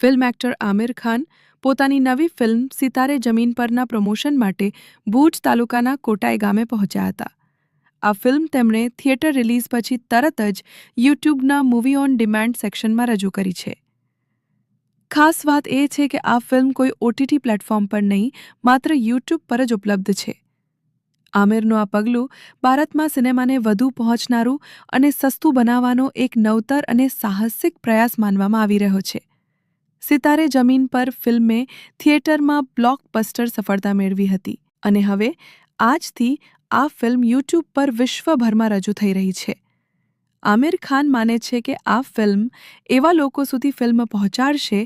Film actor Aamir Khan પોતાની નવી film Sitare જમીન પરના પ્રમોશન માટે ભૂજ તાલુકાના કોટાઈ ગામે પહોંચ્યા હતા. આ ફિલ્મ તેમણે થિયેટર રિલીઝ પછી તરત જ યુટ્યુબના મૂવી ઓન ડિમાન્ડ સેક્શનમાં રજૂ કરી છે. ખાસ વાત એ છે કે આ ફિલ્મ કોઈ OTT પ્લેટફોર્મ પર નહીં, માત્ર યુટ્યુબ પર જ ઉપલબ્ધ છે. આમિરનું આ પગલું ભારતમાં સિનેમાને વધુ પહોંચનારું અને સસ્તું બનાવવાનો એક નવતર અને સાહસિક પ્રયાસ માનવામાં આવી રહ્યો છે. સિતારે જમીન પર ફિલ્મે થિયેટરમાં બ્લોકબસ્ટર સફળતા મેળવી હતી અને હવે આજથી આ ફિલ્મ યુટ્યુબ પર વિશ્વભરમાં રજૂ થઈ રહી છે. આમિર ખાન માને છે કે આ ફિલ્મ એવા લોકો સુધી ફિલ્મ પહોંચાડશે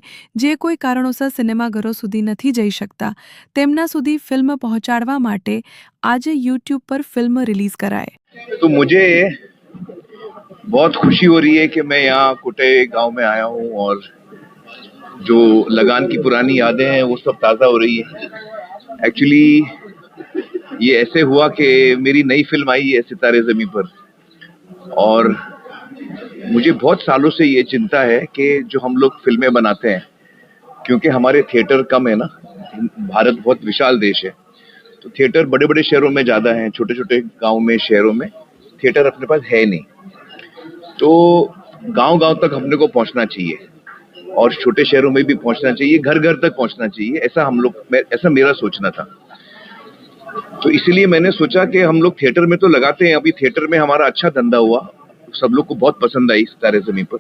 જે કોઈ કારણોસર સિનેમાઘરો સુધી નથી જઈ શકતા, તેમના સુધી ફિલ્મ પહોંચાડવા માટે આજે યુટ્યુબ પર फिल्म रिलीज कराए. तो मुझे बहुत खुशी हो रही है कि मैं यहाँ कोटे गांव में आया हूँ और जो लगान की पुरानी यादें हैं वो सब ताज़ा हो रही है. एक्चुअली ये ऐसे हुआ कि मेरी नई फिल्म आई है सितारे ज़मीं पर, और मुझे बहुत सालों से ये चिंता है कि जो हम लोग फिल्में बनाते हैं, क्योंकि हमारे थिएटर कम है ना, भारत बहुत विशाल देश है, तो थिएटर बड़े बड़े शहरों में ज़्यादा हैं, छोटे छोटे गांव में शहरों में थिएटर अपने पास है नहीं. तो गांव गांव तक हमने को पहुंचना चाहिए और छोटे शहरों में भी पहुंचना चाहिए, घर घर तक पहुंचना चाहिए, ऐसा मेरा सोचना था. तो इसलिए मैंने सोचा कि हम लोग थिएटर में तो लगाते हैं, अभी थिएटर में हमारा अच्छा धंधा हुआ, सब लोग को बहुत पसंद आई सितारे ज़मीं पर,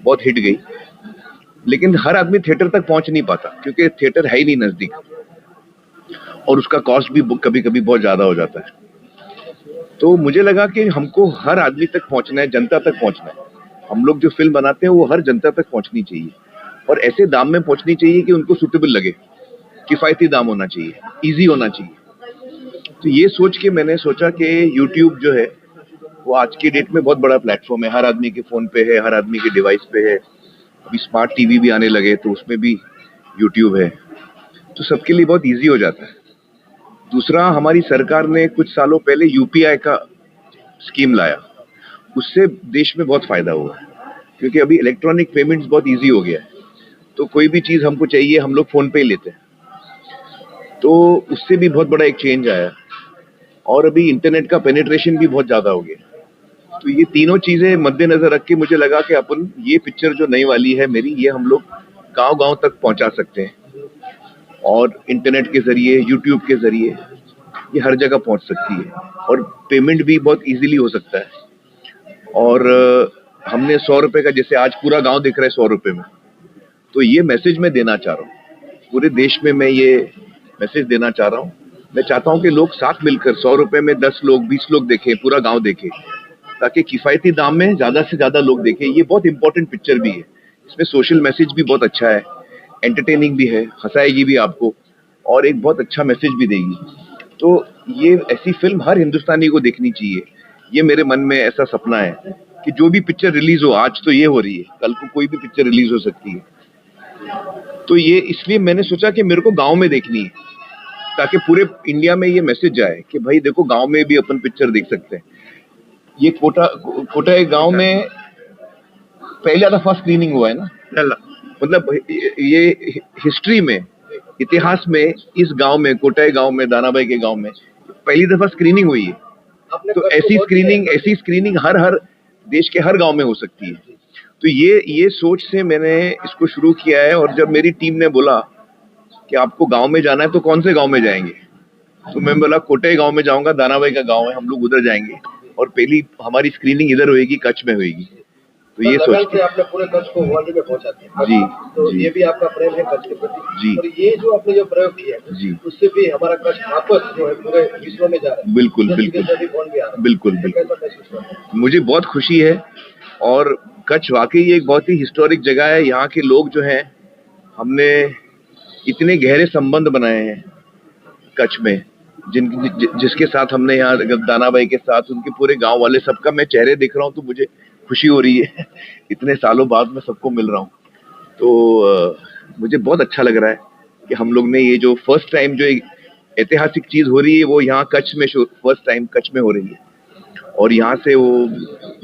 बहुत हिट गई, लेकिन हर आदमी थिएटर तक पहुंच नहीं पाता क्योंकि थिएटर है ही नहीं नज़दीक और उसका कॉस्ट भी कभी कभी बहुत ज़्यादा हो जाता है. तो मुझे लगा कि हमको हर आदमी तक पहुंचना है, जनता तक पहुंचना है. हम लोग जो फिल्म बनाते हैं वो हर जनता तक पहुंचनी चाहिए और ऐसे दाम में पहुंचनी चाहिए कि उनको सूटेबल लगे, किफ़ायती दाम होना चाहिए, ईजी होना चाहिए. तो ये सोच के मैंने सोचा कि यूट्यूब जो है वो आज की डेट में बहुत बड़ा प्लेटफॉर्म है, हर आदमी के फ़ोन पे है, हर आदमी के डिवाइस पे है. अभी स्मार्ट टीवी भी आने लगे तो उसमें भी यूट्यूब है, तो सबके लिए बहुत ईजी हो जाता है. दूसरा, हमारी सरकार ने कुछ सालों पहले UPI का स्कीम लाया, उससे देश में बहुत फ़ायदा हुआ है क्योंकि अभी इलेक्ट्रॉनिक पेमेंट्स बहुत इजी हो गया है. तो कोई भी चीज़ हमको चाहिए हम लोग फ़ोन पे ही लेते हैं, तो उससे भी बहुत बड़ा एक चेंज आया. और अभी इंटरनेट का पेनिट्रेशन भी बहुत ज़्यादा हो गया. तो ये तीनों चीज़ें मद्देनज़र रख के मुझे लगा कि अपन ये पिक्चर जो नई वाली है मेरी, ये हम लोग गाँव गाँव तक पहुँचा सकते हैं और इंटरनेट के ज़रिए, यूट्यूब के ज़रिए ये हर जगह पहुंच सकती है और पेमेंट भी बहुत इजीली हो सकता है. और हमने 100 रुपये का, जैसे आज पूरा गांव दिख रहा है 100 रुपये में, तो ये मैसेज मैं देना चाह रहा हूँ पूरे देश में. मैं ये मैसेज देना चाह रहा हूँ. मैं चाहता हूँ कि लोग साथ मिलकर 100 रुपये में 10 लोग 20 लोग देखें, पूरा गाँव देखे, ताकि किफ़ायती दाम में ज़्यादा से ज़्यादा लोग देखें. ये बहुत इंपॉर्टेंट पिक्चर भी है, इसमें सोशल मैसेज भी बहुत अच्छा है, एंटरटेनिंग भी है, हंसाएगी भी आपको और एक बहुत अच्छा मैसेज भी देगी. तो ये ऐसी फिल्म हर हिंदुस्तानी को देखनी चाहिए. ये मेरे मन में ऐसा सपना है कि जो भी पिक्चर रिलीज हो, आज तो ये हो रही है, कल को कोई भी पिक्चर रिलीज हो सकती है. तो ये इसलिए मैंने सोचा कि मेरे को गांव में देखनी है ताकि पूरे इंडिया में ये मैसेज जाए कि भाई देखो, गांव में भी अपन पिक्चर देख सकते हैं. ये कोटा एक गांव में पहला दफा स्क्रीनिंग हुआ है ना, मतलब ये हिस्ट्री में, इतिहास में, इस गांव में, कोटाई गांव में, दानाबाई के गांव में पहली दफा स्क्रीनिंग हुई है. तो ऐसी स्क्रीनिंग हर देश के हर गांव में हो सकती है. तो ये सोच से मैंने इसको शुरू किया है. और जब मेरी टीम ने बोला कि आपको गांव में जाना है तो कौन से गांव में जाएंगे, तो मैं बोला कोटाई गांव में जाऊंगा, दानाबाई का गांव है, हम लोग उधर जाएंगे और पहली हमारी स्क्रीनिंग इधर होगी, कच्छ में होगी. तो ये सोच के आपने पूरे कच्छ को वर्ल्ड में पहुंचा दिया. जी, तो जी, ये भी आपका प्रेम है कच्छ के प्रति. जी. और ये जो आपने जो प्रयोग किया जी, उससे भी हमारा कच्छ वापस जो है पूरे विश्व में जा रहा है. बिल्कुल बिल्कुल. मुझे बहुत खुशी है. और कच्छ वाकई एक बहुत ही हिस्टोरिक जगह है. यहाँ के लोग जो हैं, हमने इतने गहरे संबंध बनाए हैं कच्छ में, जिसके साथ हमने यहाँ दानाबाई के साथ, उनके पूरे गांव वाले, सबका मैं चेहरे देख रहा हूँ तो मुझे खुशी हो रही है. इतने सालों बाद मैं सबको मिल रहा हूँ, तो मुझे बहुत अच्छा लग रहा है कि हम लोग ने ये जो फर्स्ट टाइम जो एक ऐतिहासिक चीज़ हो रही है वो यहाँ कच्छ में फर्स्ट टाइम कच्छ में हो रही है. और यहाँ से वो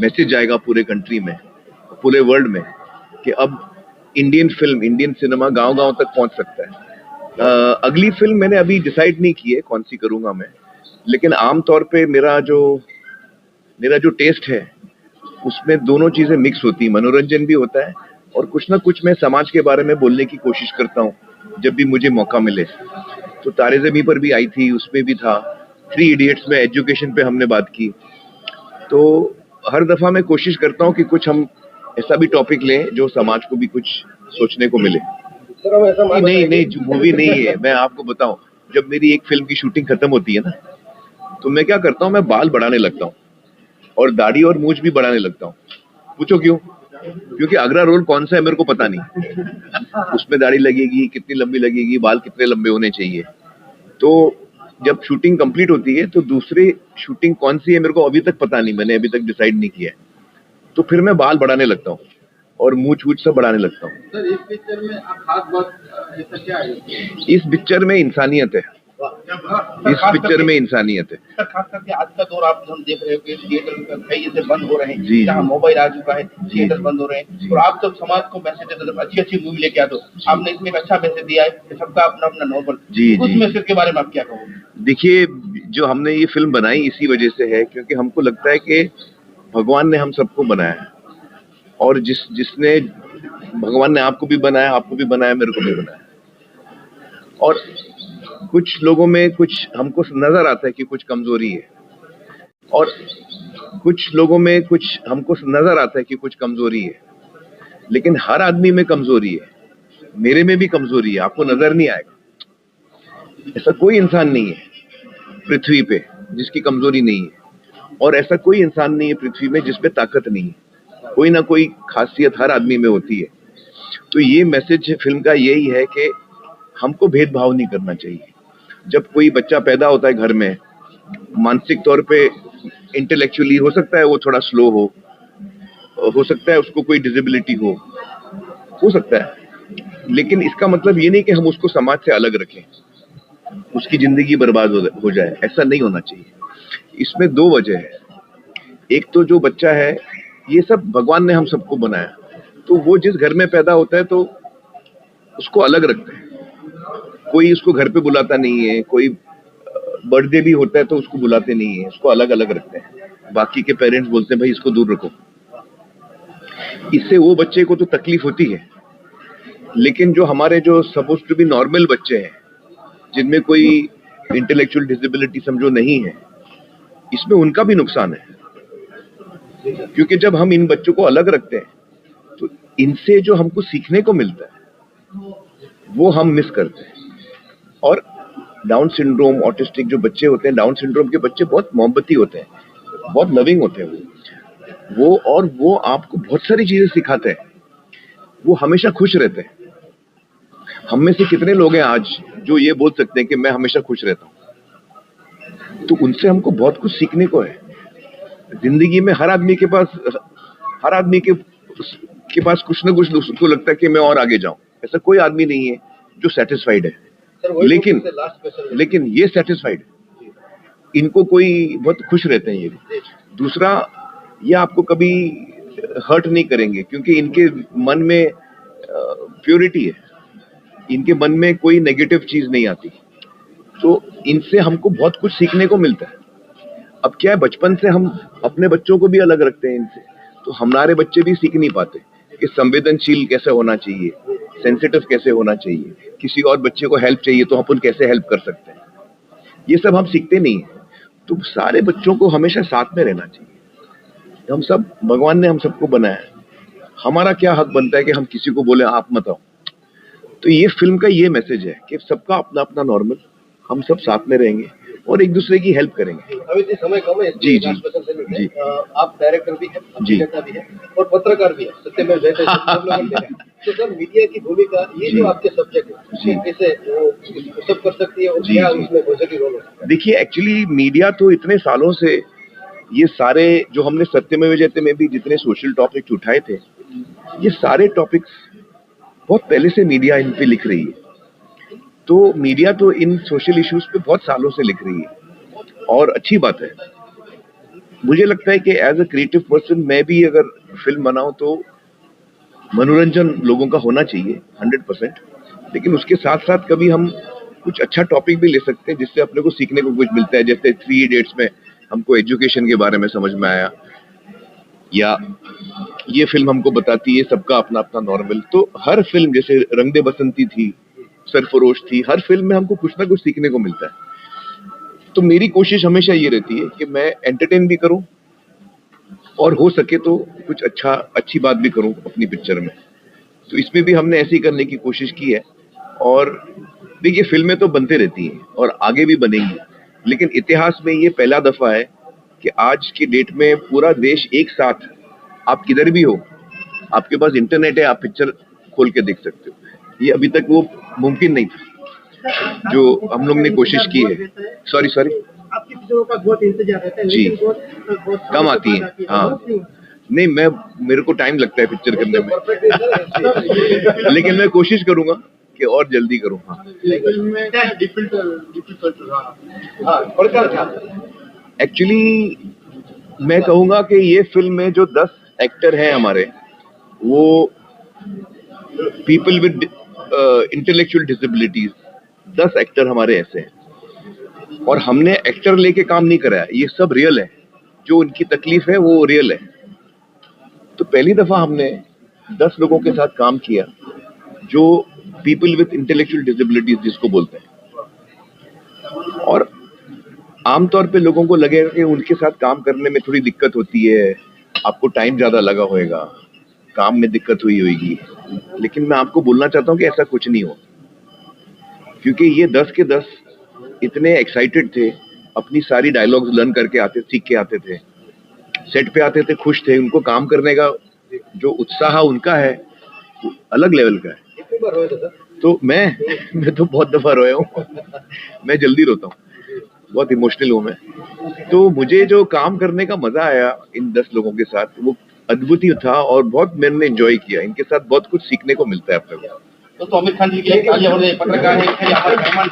मैसेज जाएगा पूरे कंट्री में, पूरे वर्ल्ड में, कि अब इंडियन फिल्म, इंडियन सिनेमा गांव-गांव तक पहुंच सकता है। अगली फिल्म मैंने अभी डिसाइड नहीं की है कौन सी करूंगा मैं, लेकिन आमतौर पे मेरा जो टेस्ट है उसमें दोनों चीजें मिक्स होती हैं, मनोरंजन भी होता है और कुछ ना कुछ मैं समाज के बारे में बोलने की कोशिश करता हूँ जब भी मुझे मौका मिले। तो तारे ज़मीं पर भी आई थी, उसमें भी था। थ्री इडियट्स में एजुकेशन पे हमने बात की। तो हर दफा मैं कोशिश करता हूँ कि कुछ हम ऐसा भी टॉपिक लें जो समाज को भी कुछ सोचने को मिले। सर हम ऐसा मान नहीं नहीं, मूवी नहीं है। मैं आपको बताऊं, जब मेरी एक फिल्म की शूटिंग खत्म होती है ना, तो मैं क्या करता हूँ, मैं बाल बढ़ाने लगता हूँ और दाढ़ी और मूंछ भी बढ़ाने लगता हूँ। पूछो क्यों? क्योंकि अगला रोल कौन सा है मेरे को पता नहीं। उसमें दाढ़ी लगेगी, कितनी लंबी लगेगी, बाल कितने लंबे होने चाहिए। तो जब शूटिंग कंप्लीट होती है तो दूसरी शूटिंग कौन सी है मेरे को अभी तक पता नहीं, मैंने अभी तक डिसाइड नहीं किया है। तो फिर मैं बाल बढ़ाने लगता हूँ और मूंछ वूछ सब बढ़ाने लगता हूँ। सर इस पिक्चर में आप खास बात ऐसा क्या है? इस पिक्चर में इंसानियत है। इस पिक्चर में इंसानियत है। सर खास करके आज का दौर आप हम देख रहे हो कि थिएटर कई ऐसे बंद हो रहे जी, हैं, जहाँ मोबाइल आ चुका है, जी, थिएटर बंद हो रहे हैं, और आप सब समाज को मैसेज देते हो, अच्छी अच्छी मूवी लेके आते हो। आपने इसमें एक अच्छा मैसेज दिया है कि सबका अपना अपना नॉर्मल। जी, उस जी। मैसेज के बारे में आप क्या कहोगे? देखिए, जो हमने ये फिल्म बनाई इसी वजह से है क्योंकि हमको लगता है कि भगवान ने हम सबको बनाया है और जिसने भगवान ने आपको भी बनाया, आपको भी बनाया, मेरे को भी बनाया। और कुछ लोगों में कुछ हमको नजर आता है कि कुछ कमजोरी है और कुछ लोगों में कुछ हमको नजर आता है कि कुछ कमजोरी है, लेकिन हर आदमी में कमजोरी है। मेरे में भी कमजोरी है, आपको नजर नहीं आएगा। ऐसा कोई इंसान नहीं है पृथ्वी पे जिसकी कमजोरी नहीं है और ऐसा कोई इंसान नहीं है पृथ्वी में जिसमें ताकत नहीं है। कोई ना कोई खासियत हर आदमी में होती है। तो ये मैसेज फिल्म का यही है कि हमको भेदभाव नहीं करना चाहिए। जब कोई बच्चा पैदा होता है घर में, मानसिक तौर पे इंटेलेक्चुअली हो सकता है वो थोड़ा स्लो हो सकता है उसको कोई डिसेबिलिटी हो सकता है, लेकिन इसका मतलब ये नहीं कि हम उसको समाज से अलग रखें, उसकी जिंदगी बर्बाद हो जाए। ऐसा नहीं होना चाहिए। इसमें दो वजह है। एक तो जो बच्चा है, ये सब भगवान ने हम सबको बनाया, तो वो जिस घर में पैदा होता है तो उसको अलग रखते हैं। कोई उसको घर पे बुलाता नहीं है, कोई बर्थडे भी होता है तो उसको बुलाते नहीं है, उसको अलग अलग रखते हैं। बाकी के पेरेंट्स बोलते हैं भाई इसको दूर रखो। इससे वो बच्चे को तो तकलीफ होती है, लेकिन जो हमारे जो सपोज टू बी नॉर्मल बच्चे हैं, जिनमें कोई इंटेलेक्चुअल डिसेबिलिटी समझो नहीं है, इसमें उनका भी नुकसान है। क्योंकि जब हम इन बच्चों को अलग रखते हैं तो इनसे जो हमको सीखने को मिलता है वो हम मिस करते हैं। और डाउन सिंड्रोम, ऑटिस्टिक जो बच्चे होते हैं, डाउन सिंड्रोम के बच्चे बहुत मोहब्बती होते हैं, बहुत लविंग होते हैं वो आपको बहुत सारी चीजें सिखाते हैं। वो हमेशा खुश रहते हैं। हम में से कितने लोग हैं आज जो ये बोल सकते हैं कि मैं हमेशा खुश रहता हूं? तो उनसे हमको बहुत कुछ सीखने को है। जिंदगी में हर आदमी के पास कुछ ना कुछ उसको लगता है कि मैं और आगे जाऊं। ऐसा कोई आदमी नहीं है जो सेटिस्फाइड है, लेकिन ये सेटिस्फाइड है। इनको कोई बहुत खुश रहते हैं। ये दूसरा, ये आपको कभी हर्ट नहीं करेंगे क्योंकि इनके मन में प्योरिटी है, इनके मन में कोई नेगेटिव चीज नहीं आती। तो इनसे हमको बहुत कुछ सीखने को मिलता है। अब क्या है, बचपन से हम अपने बच्चों को भी अलग रखते हैं इनसे, तो हमारे बच्चे भी सीख नहीं पाते कि संवेदनशील कैसे होना चाहिए, सेंसिटिव कैसे होना चाहिए, किसी और बच्चे को हेल्प चाहिए तो अपन कैसे हेल्प कर सकते हैं। ये सब हम सीखते नहीं है। तो सारे बच्चों को हमेशा साथ में रहना चाहिए। हम सब, भगवान ने हम सबको बनाया है, हमारा क्या हक बनता है कि हम किसी को बोले आप मत आओ। तो ये फिल्म का ये मैसेज है कि सबका अपना अपना नॉर्मल, हम सब साथ में रहेंगे और एक दूसरे की हेल्प करेंगे। अभी तो समय कम है। जी जी आप डायरेक्टर भी हैं, अभिनेता भी हैं और पत्रकार भी हैं, सत्यमेव जयते हैं। तो सर मीडिया की भूमिका, ये जो आपके सब्जेक्ट है, कैसे वो सब कर सकती है और क्या उसमें पॉजिटिव रोल होता है? देखिए, एक्चुअली मीडिया तो इतने सालों से ये सारे जो हमने सत्यमेव जयते में भी जितने सोशल टॉपिक्स उठाए थे, ये सारे टॉपिक्स बहुत पहले से मीडिया इन पे लिख रही है। तो मीडिया तो इन सोशल इश्यूज पे बहुत सालों से लिख रही है और अच्छी बात है। मुझे लगता है कि एज अ क्रिएटिव पर्सन मैं भी अगर फिल्म बनाऊं तो मनोरंजन लोगों का होना चाहिए 100%, लेकिन उसके साथ साथ कभी हम कुछ अच्छा टॉपिक भी ले सकते हैं जिससे अपने को सीखने को कुछ मिलता है। जैसे 3 इडियट्स में हमको एजुकेशन के बारे में समझ में आया, या ये फिल्म हमको बताती है सबका अपना अपना नॉर्मल। तो हर फिल्म, जैसे रंग दे बसंती थी, सरफरोश थी, हर फिल्म में हमको कुछ ना कुछ सीखने को मिलता है। तो मेरी कोशिश हमेशा ये रहती है कि मैं एंटरटेन भी करूं और हो सके तो कुछ अच्छी बात भी करूं अपनी पिक्चर में। तो इसमें भी हमने ऐसे ही करने की कोशिश की है। और देखिए, फिल्में तो बनते रहती हैं और आगे भी बनेंगी, लेकिन इतिहास में ये पहला दफा है कि आज की डेट में पूरा देश एक साथ, आप किधर भी हो, आपके पास इंटरनेट है, आप पिक्चर खोल के देख सकते हो। ये अभी तक वो मुमकिन नहीं था जो हम लोग ने कोशिश की है। सॉरी आपकी पिक्चरों का बहुत इंतजार रहता है, जी, लेकिन बहुत कम आती है। हाँ, नहीं, मेरे को टाइम लगता है पिक्चर करने में लेकिन मैं कोशिश करूंगा कि और जल्दी करूं। हाँ, एक्चुअली मैं कहूंगा कि ये फिल्म में जो 10 एक्टर हैं हमारे, वो people with intellectual disabilities, 10 actor हमारे ऐसे हैं। और हमने एक्टर लेके काम नहीं कराया, ये सब रियल है। जो उनकी तकलीफ है वो रियल है। तो पहली दफा हमने 10 लोगों के साथ काम किया जो पीपल विद इंटेलेक्चुअल डिसेबिलिटीज जिसको बोलते हैं। और आमतौर पे लोगों को लगेगा कि उनके साथ काम करने में थोड़ी दिक्कत होती है, आपको टाइम ज्यादा लगा होगा, काम में दिक्कत हुई होगी। लेकिन मैं आपको बोलना चाहता हूँ कि ऐसा कुछ नहीं हो, क्योंकि ये 10 के 10 इतने एक्साइटेड थे, अपनी सारी डायलॉग्स लर्न करके आते, सीख के आते थे, सेट पे आते थे, खुश थे। उनको काम करने का जो उत्साह उनका है वो अलग लेवल का है। कितनी बार रोए थे सर? तो मैं तो बहुत दफा रोया हूँ मैं जल्दी रोता हूँ, बहुत इमोशनल हूँ मैं। तो मुझे जो काम करने का मजा आया इन 10 लोगों के साथ, वो अद्भुत ही था और बहुत मैंने एंजॉय किया। इनके साथ बहुत कुछ सीखने को मिलता है अपने को। तो आमिर खान जी के लिए पत्रकार है, हमारे मेहमान